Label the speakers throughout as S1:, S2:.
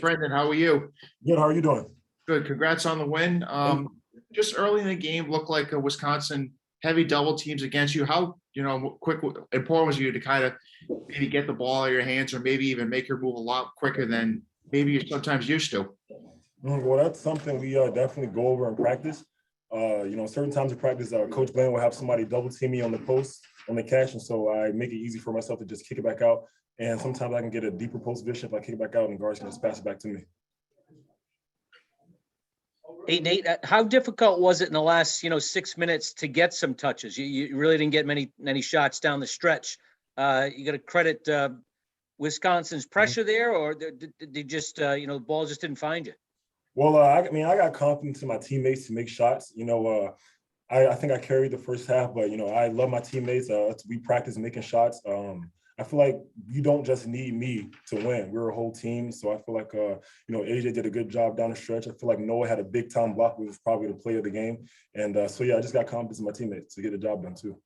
S1: Brendan, how are you?
S2: Good. How are you doing?
S1: Good. Congrats on the win. Just early in the game, looked like a Wisconsin heavy double teams against you. How quick important was you to kind of maybe get the ball out of your hands, or maybe even make your move a lot quicker than maybe you're sometimes used to?
S2: Well, that's something we definitely go over in practice. Certain times in practice, Coach Blaine will have somebody double team me on the post, on the catch, and so I make it easy for myself to just kick it back out. And sometimes I can get a deeper post position if I kick it back out, and the guards can just pass it back to me.
S3: Hey, Nate, how difficult was it in the last, 6 minutes to get some touches? You really didn't get many shots down the stretch. You got to credit Wisconsin's pressure there, or did they just, the ball just didn't find you?
S2: Well, I got confidence in my teammates to make shots. I think I carried the first half, but I love my teammates. We practice making shots. I feel like you don't just need me to win. We're a whole team, so I feel like AJ did a good job down the stretch. I feel like Noah had a big time block. He was probably the player of the game, and I just got confidence in my teammates to get the job done too.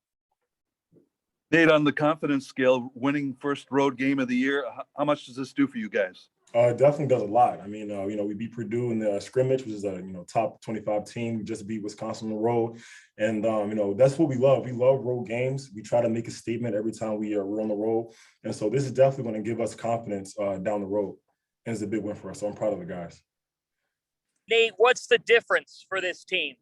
S4: Nate, on the confidence scale, winning first road game of the year, how much does this do for you guys?
S2: It definitely does a lot. I mean, we beat Purdue in the scrimmage, which is a top 25 team. We just beat Wisconsin on the road, and that's what we love. We love road games. We try to make a statement every time we're on the road, and so this is definitely going to give us confidence down the road, and it's a big win for us. So I'm proud of the guys.
S5: Nate, what's the difference for this team?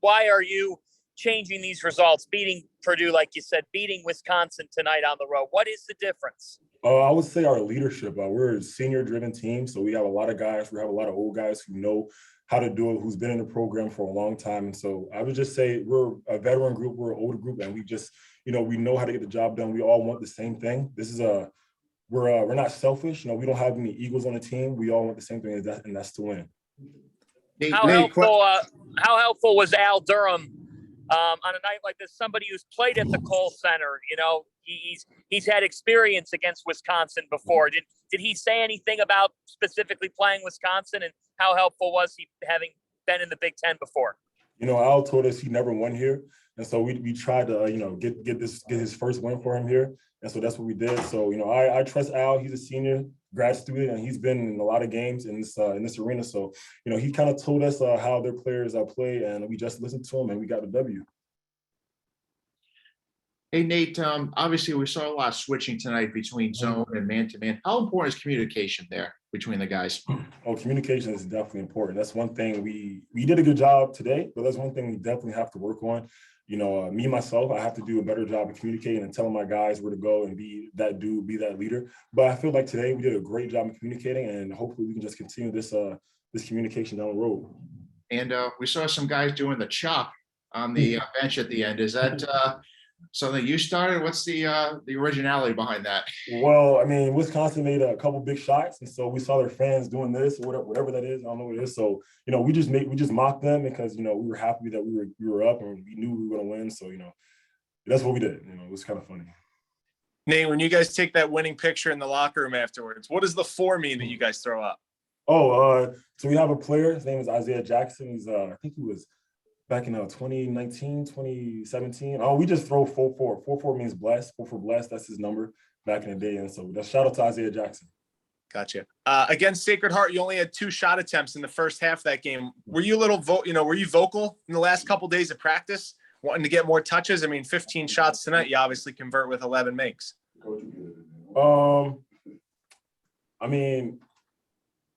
S5: Why are you changing these results? Beating Purdue, like you said, beating Wisconsin tonight on the road. What is the difference?
S2: I would say our leadership. We're a senior-driven team, so we have a lot of guys. We have a lot of old guys who know how to do it, who's been in the program for a long time. And so I would just say we're a veteran group, we're an older group, and we just, we know how to get the job done. We all want the same thing. This is we're not selfish. We don't have any egos on the team. We all want the same thing, and that's to win.
S5: How helpful was Al Durham on a night like this? Somebody who's played at the Kohl Center, he's had experience against Wisconsin before. Did he say anything about specifically playing Wisconsin, and how helpful was he having been in the Big Ten before?
S2: Al told us he never won here, and so we tried to get his first win for him here, and so that's what we did. So I trust Al. He's a senior grad student, and he's been in a lot of games in this arena. So he kind of told us how their players play, and we just listened to him, and we got the W.
S1: Hey, Nate, obviously we saw a lot of switching tonight between zone and man-to-man. How important is communication there between the guys?
S2: Oh, communication is definitely important. That's one thing we did a good job today, but that's one thing we definitely have to work on. Me, myself, I have to do a better job of communicating and telling my guys where to go and be that dude, be that leader. But I feel like today we did a great job of communicating, and hopefully we can just continue this communication down the road.
S1: And we saw some guys doing the chop on the bench at the end. Is that something you started? What's the originality behind that?
S2: Well, I mean, Wisconsin made a couple big shots, and so we saw their fans doing this, or whatever that is. I don't know what it is. So we just mocked them because we were happy that we were up, and we knew we were going to win. So that's what we did. It was kind of funny.
S6: Nate, when you guys take that winning picture in the locker room afterwards, what does the 4 mean that you guys throw up?
S2: So we have a player. His name is Isaiah Jackson. He's I think he was back in 2019, 2017. We just throw 4-4. 4-4 means blessed. 4 blessed. That's his number back in the day. And so that's shout out to Isaiah Jackson.
S6: Gotcha. Against Sacred Heart, you only had 2 shot attempts in the first half of that game. Were you were you vocal in the last couple of days of practice, wanting to get more touches? I mean, 15 shots tonight, you obviously convert with 11 makes.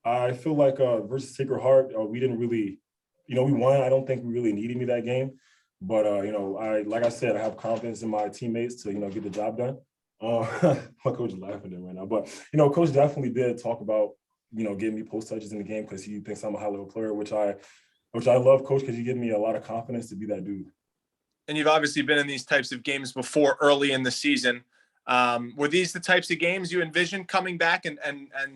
S2: I feel like versus Sacred Heart, we didn't really, we won. I don't think we really needed me that game, but like I said, I have confidence in my teammates to get the job done. My coach is laughing at right now, but coach definitely did talk about getting me post touches in the game because he thinks I'm a high level player, which I love, coach, because you give me a lot of confidence to be that dude.
S6: And you've obviously been in these types of games before early in the season. Were these the types of games you envisioned coming back and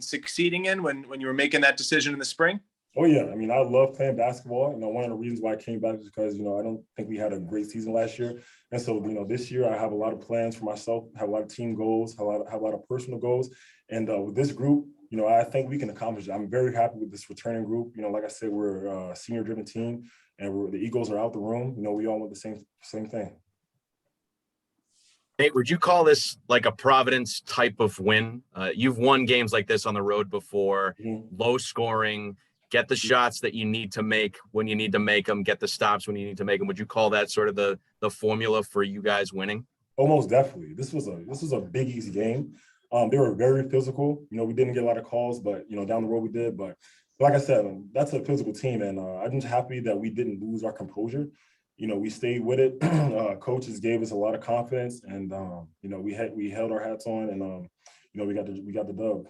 S6: succeeding in when you were making that decision in the spring?
S2: Oh, yeah. I mean, I love playing basketball. One of the reasons why I came back is because, I don't think we had a great season last year. And so, this year I have a lot of plans for myself, have a lot of team goals, have a lot of personal goals. And with this group, I think we can accomplish it. I'm very happy with this returning group. Like I said, we're a senior-driven team, and the egos are out the room. We all want the same thing.
S7: Nate, would you call this like a Providence type of win? You've won games like this on the road before, low scoring, get the shots that you need to make when you need to make them, get the stops when you need to make them. Would you call that sort of the formula for you guys winning?
S2: Almost definitely. This was a big, easy game. They were very physical. You know, we didn't get a lot of calls, but, you know, down the road we did. But like I said, that's a physical team. And I'm just happy that we didn't lose our composure. You know, we stayed with it. Coaches gave us a lot of confidence, and you know, we held our hats on, and you know, we got the dub.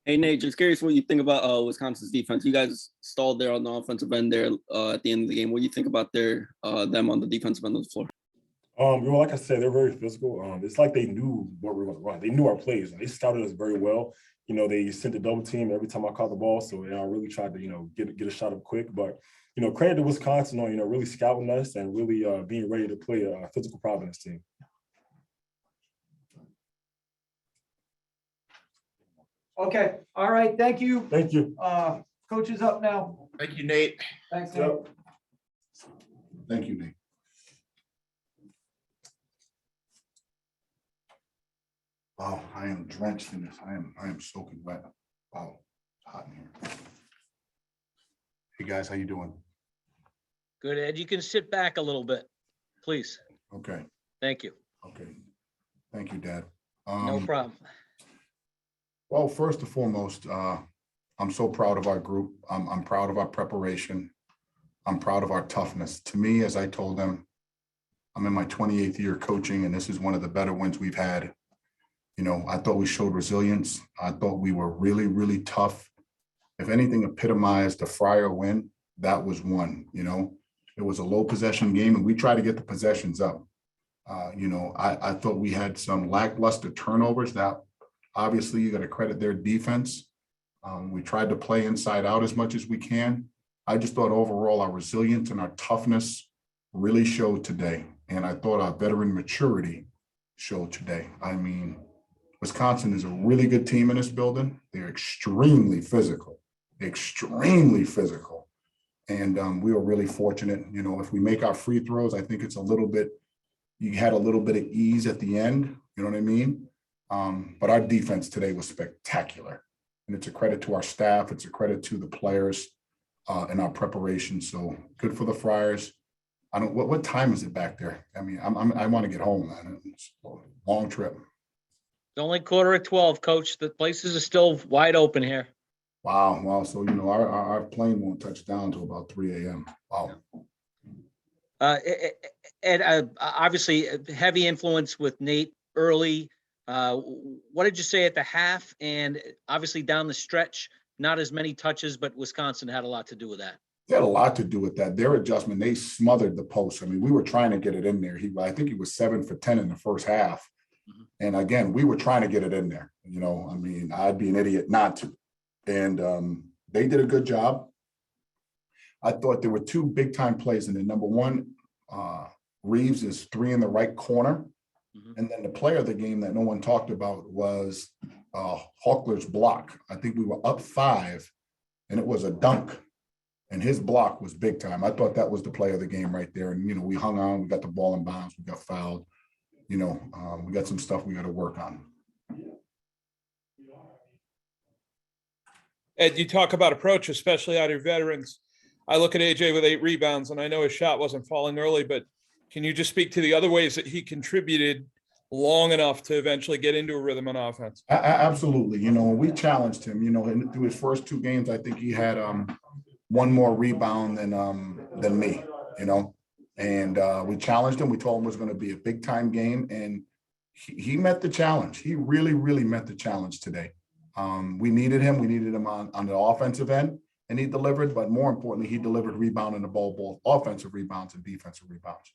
S8: Hey Nate, just curious what you think about Wisconsin's defense. You guys stalled there on the offensive end there at the end of the game. What do you think about them on the defensive end of the floor?
S2: Well, like I said, they're very physical. It's like they knew what we were going to run. They knew our plays, and they scouted us very well. You know, they sent a double team every time I caught the ball, so I really tried to, you know, get a shot up quick. But you know, credit to Wisconsin on, you know, really scouting us and really being ready to play a physical Providence team.
S9: Okay, all right, thank you.
S2: Thank you.
S9: Coach is up now.
S1: Thank you, Nate.
S9: Thanks, Nate.
S2: Yep.
S10: Thank you, Nate. Wow, I am drenched in this. I am soaking wet. Wow, it's hot in here. Hey guys, how you doing?
S3: Good, Ed. You can sit back a little bit, please.
S10: Okay,
S3: Thank you.
S10: okay. Thank you, Dad.
S3: No problem.
S10: Well, first and foremost, I'm so proud of our group. I'm proud of our preparation. I'm proud of our toughness. To me, as I told them, I'm in my 28th year coaching, and this is one of the better wins we've had. You know, I thought we showed resilience. I thought we were really, really tough. If anything epitomized the Friar win, that was one. You know, it was a low possession game, and we tried to get the possessions up. You know, I thought we had some lackluster turnovers. That obviously you got to credit their defense. We tried to play inside out as much as we can. I just thought overall our resilience and our toughness really showed today. And I thought our veteran maturity showed today. I mean, Wisconsin is a really good team in this building. They're extremely physical, extremely physical. And we were really fortunate. You know, if we make our free throws, I think it's a little bit, you had a little bit of ease at the end, you know what I mean? But our defense today was spectacular. And it's a credit to our staff. It's a credit to the players and our preparation. So good for the Friars. I don't, what time is it back there? I mean, I want to get home, man. It's a long trip.
S3: It's only 11:45, Coach. The places are still wide open here.
S10: Wow. Wow. So, you know, our plane won't touch down until about 3 a.m. Wow.
S3: And obviously, heavy influence with Nate early. What did you say at the half? And obviously down the stretch, not as many touches, but Wisconsin had a lot to do with that.
S10: They had a lot to do with that. Their adjustment, they smothered the post. I mean, we were trying to get it in there. I think he was 7 for 10 in the first half. And again, we were trying to get it in there. You know, I mean, I'd be an idiot not to. And they did a good job. I thought there were two big time plays. And then number one, Reeves is 3 in the right corner. And then the player of the game that no one talked about was Hawkler's block. I think we were up 5 and it was a dunk. And his block was big time. I thought that was the play of the game right there. And, you know, we hung on, we got the ball in bounds, we got fouled. You know, we got some stuff we got to work on.
S11: Ed, you talk about approach, especially out of your veterans. I look at AJ with 8 rebounds, and I know his shot wasn't falling early, but can you just speak to the other ways that he contributed long enough to eventually get into a rhythm on offense?
S10: Absolutely. You know, we challenged him, you know, and through his first 2 games, I think he had one more rebound than me, you know, and we challenged him. We told him it was going to be a big time game, and he met the challenge. He really, really met the challenge today. We needed him. We needed him on the offensive end, and he delivered. But more importantly, he delivered rebounding the ball, both offensive rebounds and defensive rebounds.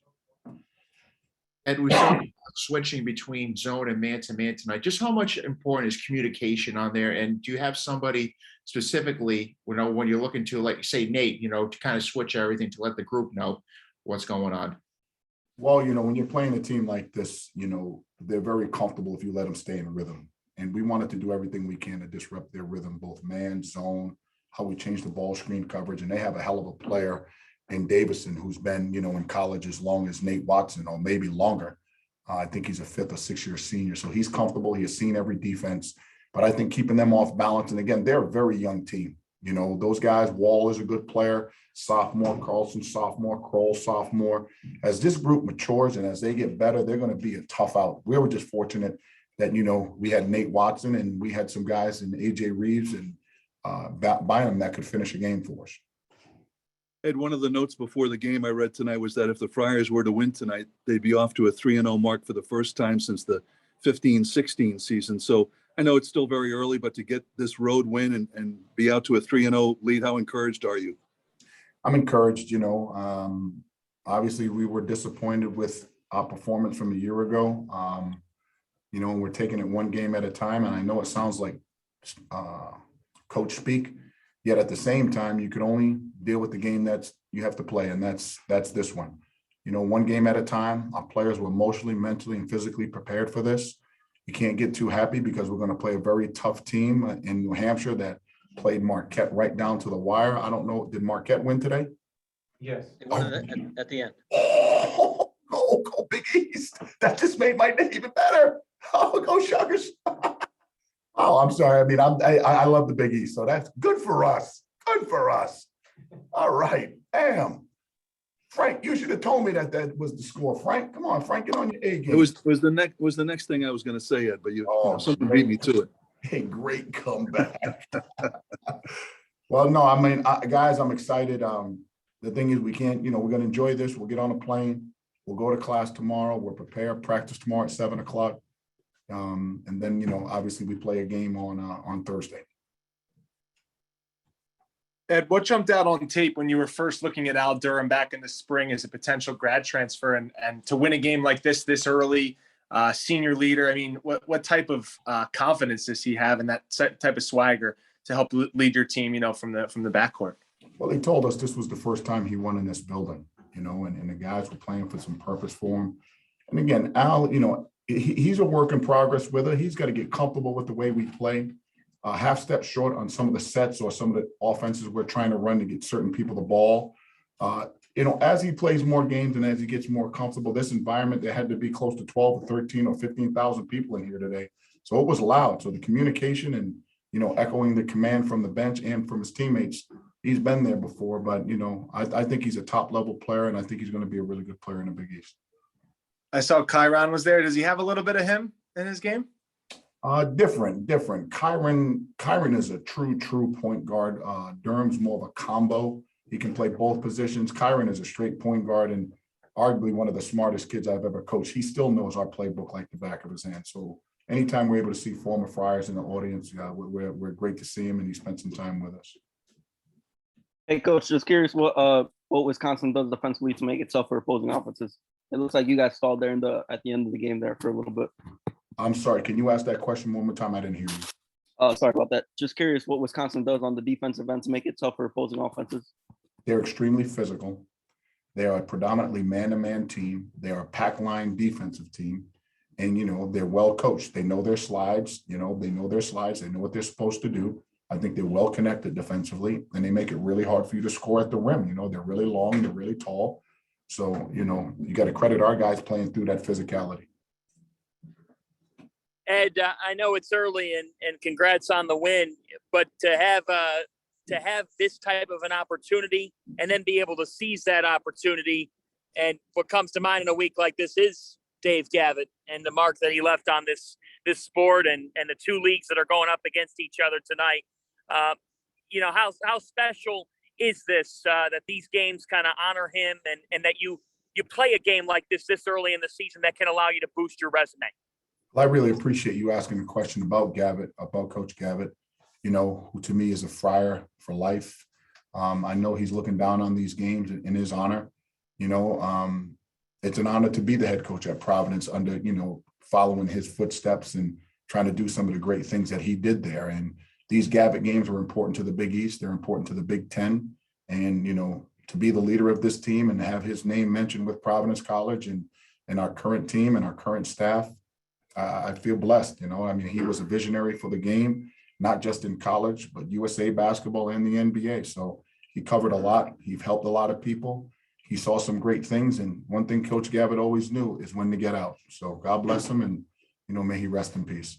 S1: And we saw switching between zone and man-to-man tonight. Just how much important is communication on there? And do you have somebody specifically, you know, when you're looking to, like, say, Nate, you know, to kind of switch everything to let the group know what's going on?
S10: Well, you know, when you're playing a team like this, you know, they're very comfortable if you let them stay in rhythm. And we wanted to do everything we can to disrupt their rhythm, both man, zone, how we change the ball screen coverage. And they have a hell of a player in Davison, who's been, you know, in college as long as Nate Watson, or maybe longer. I think he's a 5th or 6th year senior, so he's comfortable. He has seen every defense, but I think keeping them off balance. And again, they're a very young team. You know, those guys, Wall is a good player, sophomore, Carlson, sophomore, Kroll, sophomore. As this group matures and as they get better, they're going to be a tough out. We were just fortunate that, you know, we had Nate Watson and we had some guys in AJ Reeves and Bynum that could finish a game for us.
S4: Ed, one of the notes before the game I read tonight was that if the Friars were to win tonight, they'd be off to a 3-0 mark for the first time since the 15-16 season. So I know it's still very early, but to get this road win and be out to a 3-0 lead, how encouraged are you?
S10: I'm encouraged, you know. Obviously, we were disappointed with our performance from a year ago. You know, we're taking it one game at a time, and I know it sounds like coach speak, yet at the same time, you can only deal with the game that's you have to play, and that's this one. You know, one game at a time. Our players were emotionally, mentally, and physically prepared for this. You can't get too happy because we're going to play a very tough team in New Hampshire that played Marquette right down to the wire. I don't know, did Marquette win today?
S9: Yes.
S3: They won it at the end.
S10: Oh, go Big East. That just made my day even better. Oh, go Shuckers. Oh, I'm sorry. I mean, I love the Big East, so that's good for us. Good for us. All right. Damn. Frank, you should have told me that was the score. Frank, come on, Frank, get on your A game.
S4: It was the next thing I was going to say, Ed, but you know, something beat me to it.
S10: A great comeback. Well, no, I mean, guys, I'm excited. The thing is, we can't, you know, we're going to enjoy this. We'll get on a plane. We'll go to class tomorrow. We're prepared. Practice tomorrow at 7 o'clock. And then, you know, obviously we play a game on Thursday.
S6: Ed, what jumped out on tape when you were first looking at Al Durham back in the spring as a potential grad transfer and to win a game like this early, senior leader? I mean, what type of confidence does he have in that type of swagger to help lead your team, you know, from the backcourt?
S10: Well, he told us this was the first time he won in this building, you know, and the guys were playing for some purpose for him. And again, Al, you know, he's a work in progress with it. He's got to get comfortable with the way we play. Half step short on some of the sets or some of the offenses we're trying to run to get certain people the ball. You know, as he plays more games and as he gets more comfortable, this environment, there had to be close to 12 or 13 or 15,000 people in here today. So it was loud. So the communication and, you know, echoing the command from the bench and from his teammates, he's been there before. But, you know, I think he's a top level player, and I think he's going to be a really good player in the Big East.
S6: I saw Kyron was there. Does he have a little bit of him in his game?
S10: Different. Kyron is a true point guard. Durham's more of a combo. He can play both positions. Kyron is a straight point guard and arguably one of the smartest kids I've ever coached. He still knows our playbook like the back of his hand. So anytime we're able to see former Friars in the audience, we're great to see him, and he spent some time with us.
S8: Hey, Coach, just curious what Wisconsin does defensively to make it tough for opposing offenses. It looks like you guys stalled there at the end of the game there for a little bit.
S10: I'm sorry. Can you ask that question one more time? I didn't hear you.
S8: Sorry about that. Just curious what Wisconsin does on the defensive end to make it tough for opposing offenses.
S10: They're extremely physical. They are a predominantly man-to-man team. They are a pack line defensive team. And, you know, they're well coached. They know their slides. You know, they know their slides. They know what they're supposed to do. I think they're well connected defensively, and they make it really hard for you to score at the rim. You know, they're really long. They're really tall. So, you know, you got to credit our guys playing through that physicality.
S5: Ed, I know it's early and congrats on the win, but to have this type of an opportunity and then be able to seize that opportunity, and what comes to mind in a week like this is Dave Gavitt and the mark that he left on this sport and the two leagues that are going up against each other tonight. You know, how special is this that these games kind of honor him and that you play a game like this early in the season that can allow you to boost your resume?
S10: Well, I really appreciate you asking a question about Gavitt, about Coach Gavitt, you know, who to me is a Friar for life. I know he's looking down on these games in his honor. You know, it's an honor to be the head coach at Providence under, you know, following his footsteps and trying to do some of the great things that he did there. And these Gavitt games are important to the Big East. They're important to the Big Ten. And, you know, to be the leader of this team and to have his name mentioned with Providence College and our current team and our current staff, I feel blessed. You know, I mean, he was a visionary for the game, not just in college, but USA basketball and the NBA. So he covered a lot. He helped a lot of people. he saw some great things. And one thing Coach Gavitt always knew is when to get out. So God bless him, and, you know, may he rest in peace.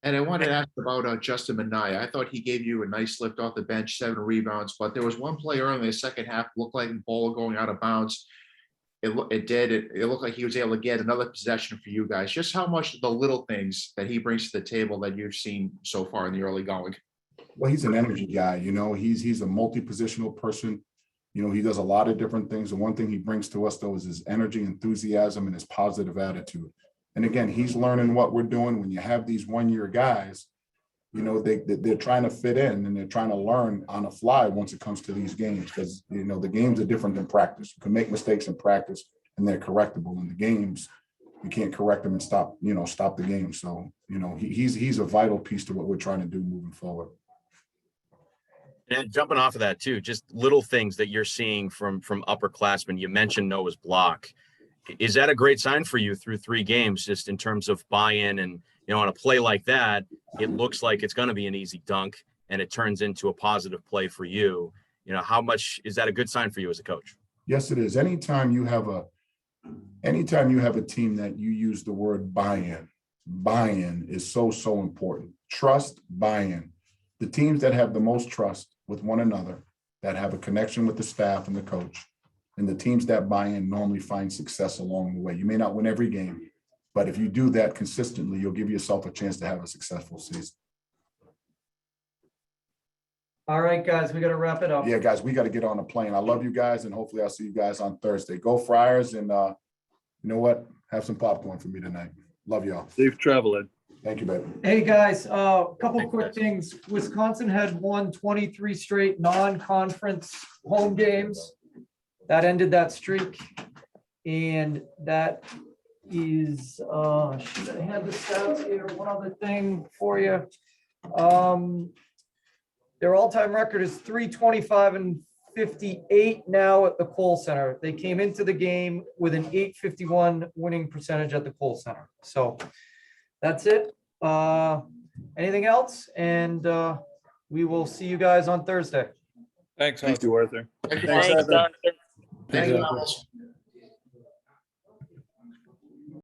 S1: And I wanted to ask about Justin Minaya. I thought he gave you a nice lift off the bench, 7 rebounds, but there was one play early in the second half, looked like the ball going out of bounds. It looked like he was able to get another possession for you guys. Just how much of the little things that he brings to the table that you've seen so far in the early going?
S10: Well, he's an energy guy, you know, he's a multi-positional person. You know, he does a lot of different things. The one thing he brings to us, though, is his energy, enthusiasm, and his positive attitude. And again, he's learning what we're doing. When you have these one-year guys, you know, they're trying to fit in, and they're trying to learn on the fly once it comes to these games, because, you know, the games are different than practice. You can make mistakes in practice and they're correctable. In the games, you can't correct them and stop the game. So, you know, he's a vital piece to what we're trying to do moving forward.
S7: And jumping off of that too, just little things that you're seeing from upperclassmen. You mentioned Noah's block. Is that a great sign for you through 3 games, just in terms of buy-in? And, you know, on a play like that, it looks like it's going to be an easy dunk, and it turns into a positive play for you. You know, how much is that a good sign for you as a coach?
S10: Yes, it is. Anytime you have a team that you use the word buy-in is so important. Trust, buy-in. The teams that have the most trust with one another, that have a connection with the staff and the coach, and the teams that buy in normally find success along the way. You may not win every game, but if you do that consistently, you'll give yourself a chance to have a successful season.
S9: All right, guys, we got to wrap it up.
S10: Yeah, guys, we got to get on a plane. I love you guys, and hopefully I'll see you guys on Thursday. Go Friars, and you know what? Have some popcorn for me tonight. Love y'all.
S4: Safe travel, Ed.
S10: Thank you, baby.
S9: Hey, guys, a couple quick things. Wisconsin had won 23 straight non-conference home games. That ended that streak. And that is, should I have the stats here? One other thing for you. Their all-time record is 325-58 now at the Kohl Center. They came into the game with an 851 winning percentage at the Kohl Center. So that's it. Anything else? And we will see you guys on Thursday.
S11: Thanks.
S4: Thank you, Arthur.
S5: Thanks, Don.
S1: Thank you.